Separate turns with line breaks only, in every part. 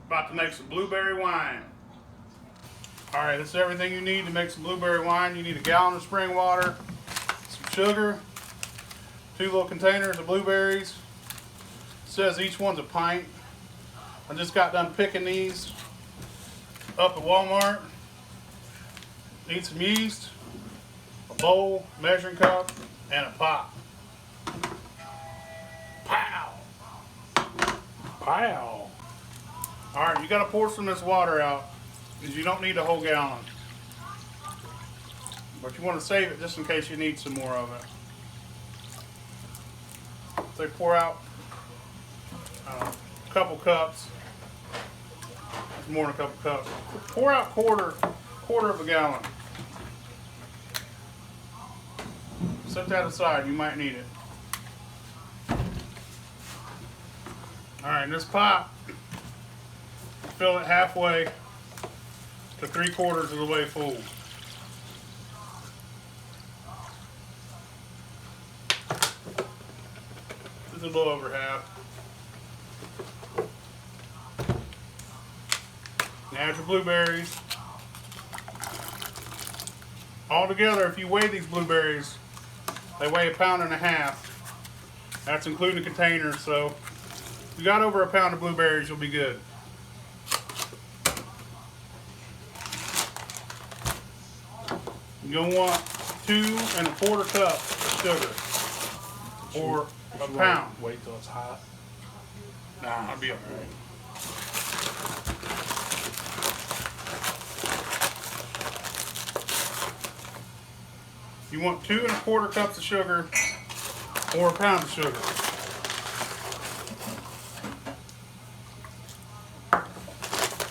About to make some blueberry wine. Alright, this is everything you need to make some blueberry wine. You need a gallon of spring water, some sugar, 2 little containers of blueberries. It says each one's a pint. I just got done picking these up at Walmart. Need some yeast, a bowl, measuring cup, and a pot. Pow! Pow! Alright, you gotta pour some of this water out because you don't need a whole gallon. But you want to save it just in case you need some more of it. So pour out a couple cups. It's more than a couple cups. Pour out quarter of a gallon. Set that aside, you might need it. Alright, this pot, fill it halfway to 3/4 of the way full. Just a little over half. Add your blueberries. Altogether, if you weigh these blueberries, they weigh 1.5 pounds. That's including the container, so if you got over 1 pound of blueberries, you'll be good. You're going to want 2 1/4 cups of sugar, or a pound.
Wait till it's hot.
Nah, I'll be all right. You want 2 1/4 cups of sugar, or a pound of sugar.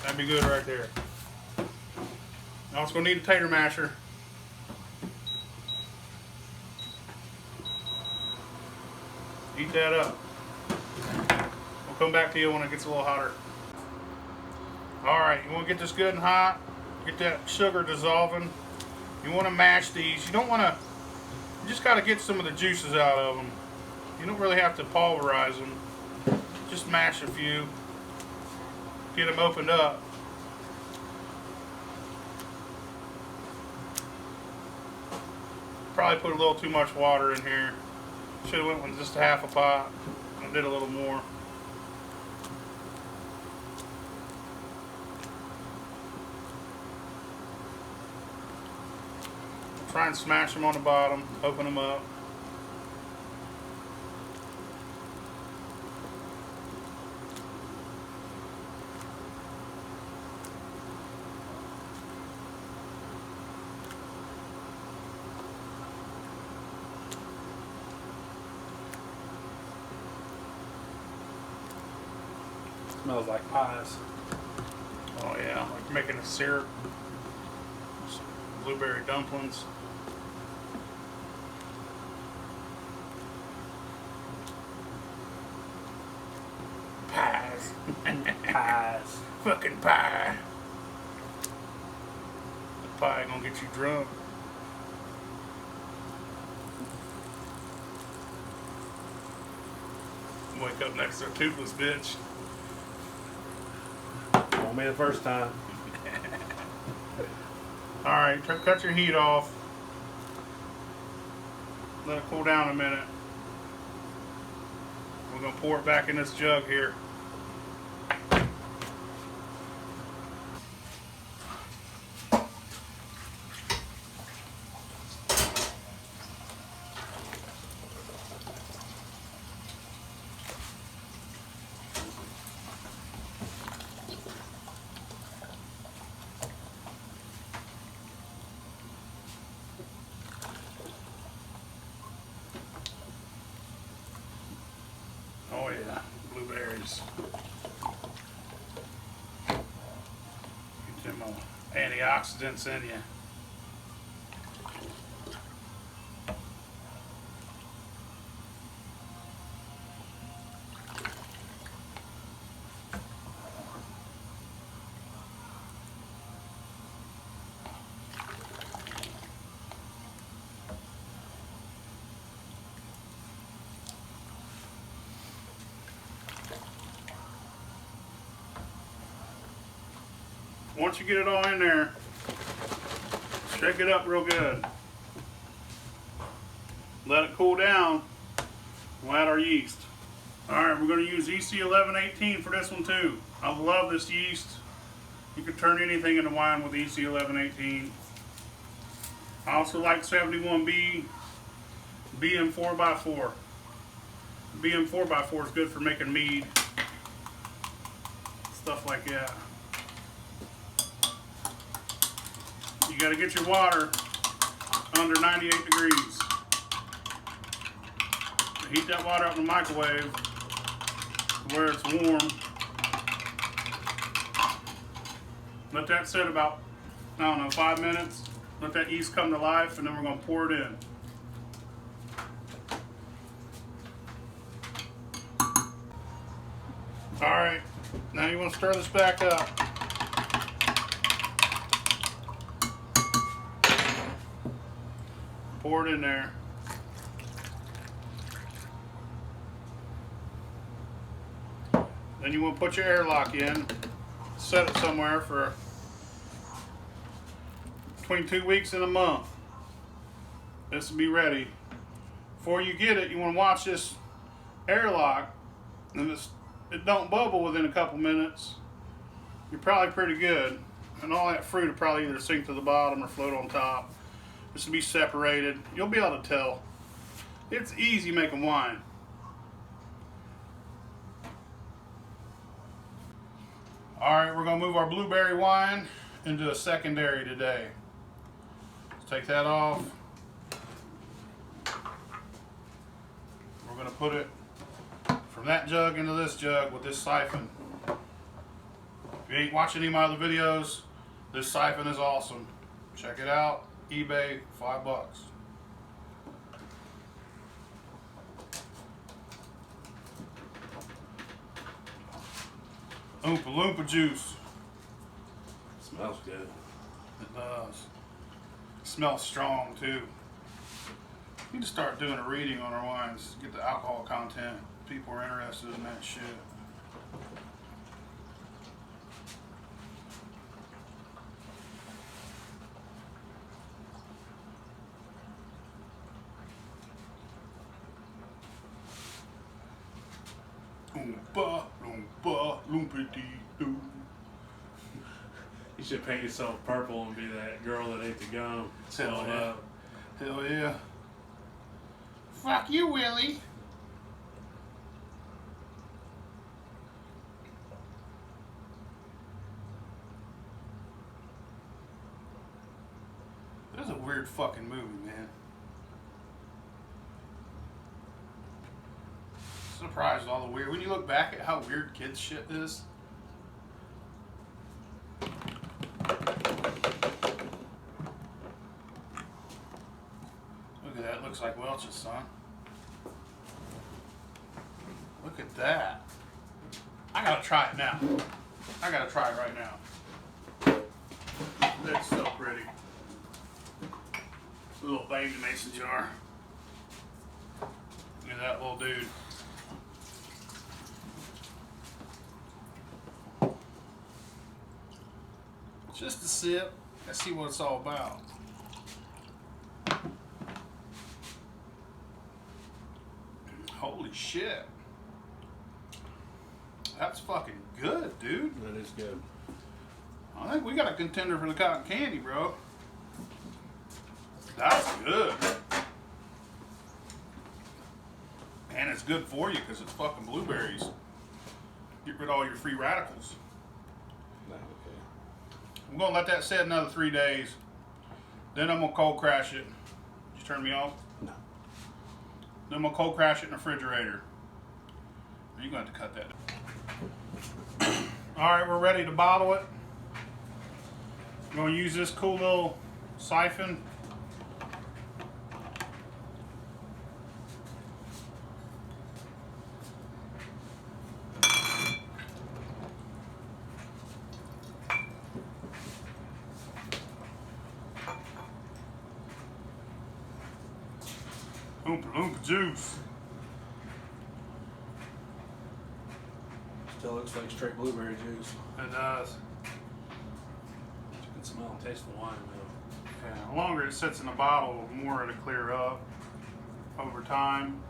That'd be good right there. You're also going to need a tater masher. Heat that up. We'll come back to you when it gets a little hotter. Alright, you want to get this good and hot. Get that sugar dissolving. You want to mash these. You don't want to, you just got to get some of the juices out of them. You don't really have to pulverize them. Just mash a few. Get them opened up. Probably put a little too much water in here. Should have went with just 1/2 pot. I did a little more. Try and smash them on the bottom, open them up.
Smells like pies.
Oh yeah, like making a syrup. Some blueberry dumplings. Pies.
Pies.
Fucking pie. The pie gonna get you drunk. Wake up next to a toothless bitch.
Won't be the first time.
Alright, cut your heat off. Let it cool down a minute. We're going to pour it back in this jug here. Oh yeah, blueberries. Get them antioxidants in you. Once you get it all in there, shake it up real good. Let it cool down. We'll add our yeast. Alright, we're going to use EC-1118 for this one too. I love this yeast. You can turn anything into wine with EC-1118. I also like 71B BM 4x4. BM 4x4 is good for making mead. Stuff like that. You got to get your water under 98 degrees. Heat that water up in the microwave to where it's warm. Let that sit about, I don't know, 5 minutes. Let that yeast come to life, and then we're going to pour it in. Alright, now you want to stir this back up. Pour it in there. Then you want to put your airlock in. Set it somewhere for between 2 weeks and a month. This will be ready. Before you get it, you want to watch this airlock, and it don't bubble within a couple minutes. You're probably pretty good. And all that fruit will probably either sink to the bottom or float on top. This will be separated. You'll be able to tell. It's easy making wine. Alright, we're going to move our blueberry wine into a secondary today. Let's take that off. We're going to put it from that jug into this jug with this siphon. If you ain't watching any of my other videos, this siphon is awesome. Check it out. eBay, $5. Oompa Loompa juice.
Smells good.
It does. It smells strong too. We need to start doing a reading on our wines. Get the alcohol content. People are interested in that shit. Oompa Loompa Loompa-dee-doo.
You should paint yourself purple and be that girl that ate the gum.
Hell yeah. Hell yeah. Fuck you, Willie. This is a weird fucking movie, man. Surprised at all the weird. When you look back at how weird kids shit is. Look at that. Looks like Welch's, son. Look at that. I gotta try it now. I gotta try it right now. That's so pretty. A little baby mason jar. Look at that little dude. Just a sip. Let's see what it's all about. Holy shit. That's fucking good, dude.
That is good.
I think we got a contender for the cotton candy, bro. That's good. And it's good for you because it's fucking blueberries. Get rid of all your free radicals.
Okay.
I'm going to let that sit another 3 days. Then I'm going to cold crash it. Did you turn me off?
No.
Then I'm going to cold crash it in the refrigerator. You're going to have to cut that down. Alright, we're ready to bottle it. I'm going to use this cool little siphon. Oompa Loompa juice.
Still looks like straight blueberry juice.
It does.
can smell and taste the wine though.
Yeah, the longer it sits in the bottle, the more it'll clear up over time.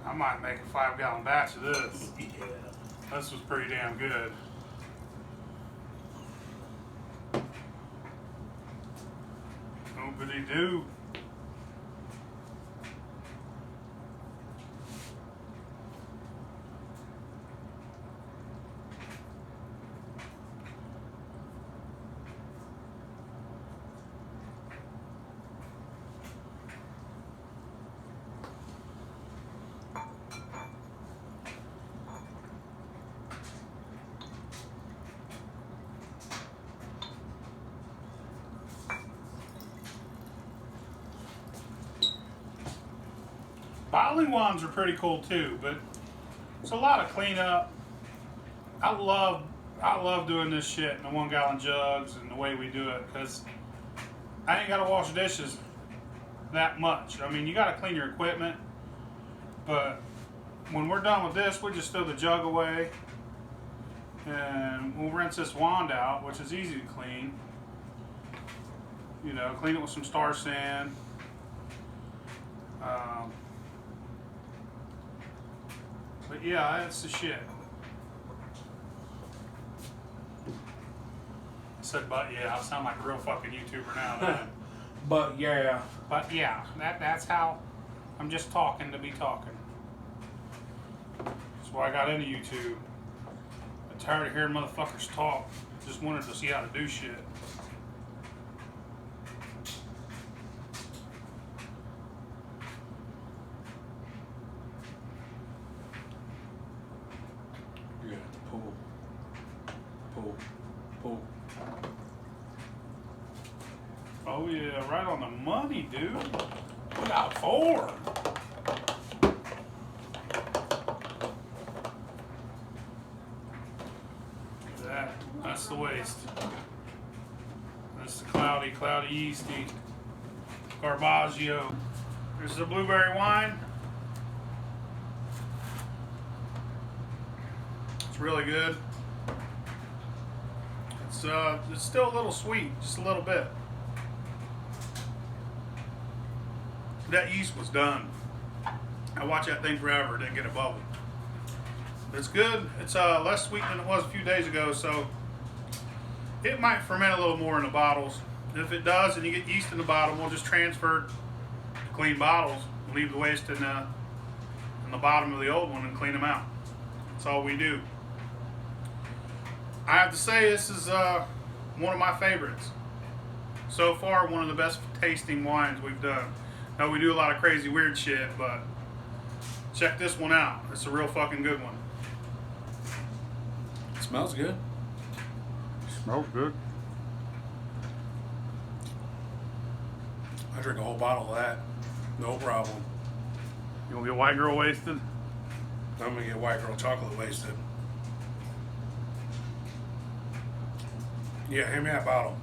I might make a 5-gallon batch of this.
Yeah.
This was pretty damn good. Nobody do. Bottling wands are pretty cool too, but it's a lot of cleanup. I love doing this shit in the 1-gallon jugs and the way we do it, because I ain't gotta wash dishes that much. I mean, you gotta clean your equipment, but when we're done with this, we just throw the jug away and we'll rinse this wand out, which is easy to clean. You know, clean it with some Star Sand. But yeah, that's the shit. I said, but yeah, I sound like a real fucking YouTuber now. Then.
But yeah.
But yeah, that's how I'm just talking to be talking. That's why I got into YouTube. I'm tired of hearing motherfuckers talk. Just wanted to see how to do shit.
You're gonna have to pull.
Oh yeah, right on the money, dude. We got 4. That's the waste. That's the cloudy yeasty Garbaggio. There's the blueberry wine. It's really good. It's still a little sweet, just a little bit. That yeast was done. I watched that thing forever, didn't get a bubble. It's good. It's less sweet than it was a few days ago, so it might ferment a little more in the bottles. If it does and you get yeast in the bottom, we'll just transfer to clean bottles and leave the waste in the bottom of the old one and clean them out. That's all we do. I have to say, this is one of my favorites. So far, one of the best tasting wines we've done. Now, we do a lot of crazy weird shit, but check this one out. It's a real fucking good one.
It smells good.
Smells good.
I drink a whole bottle of that. No problem.
You gonna get white girl wasted?
I'm gonna get white girl chocolate wasted. Yeah, hand me that bottle.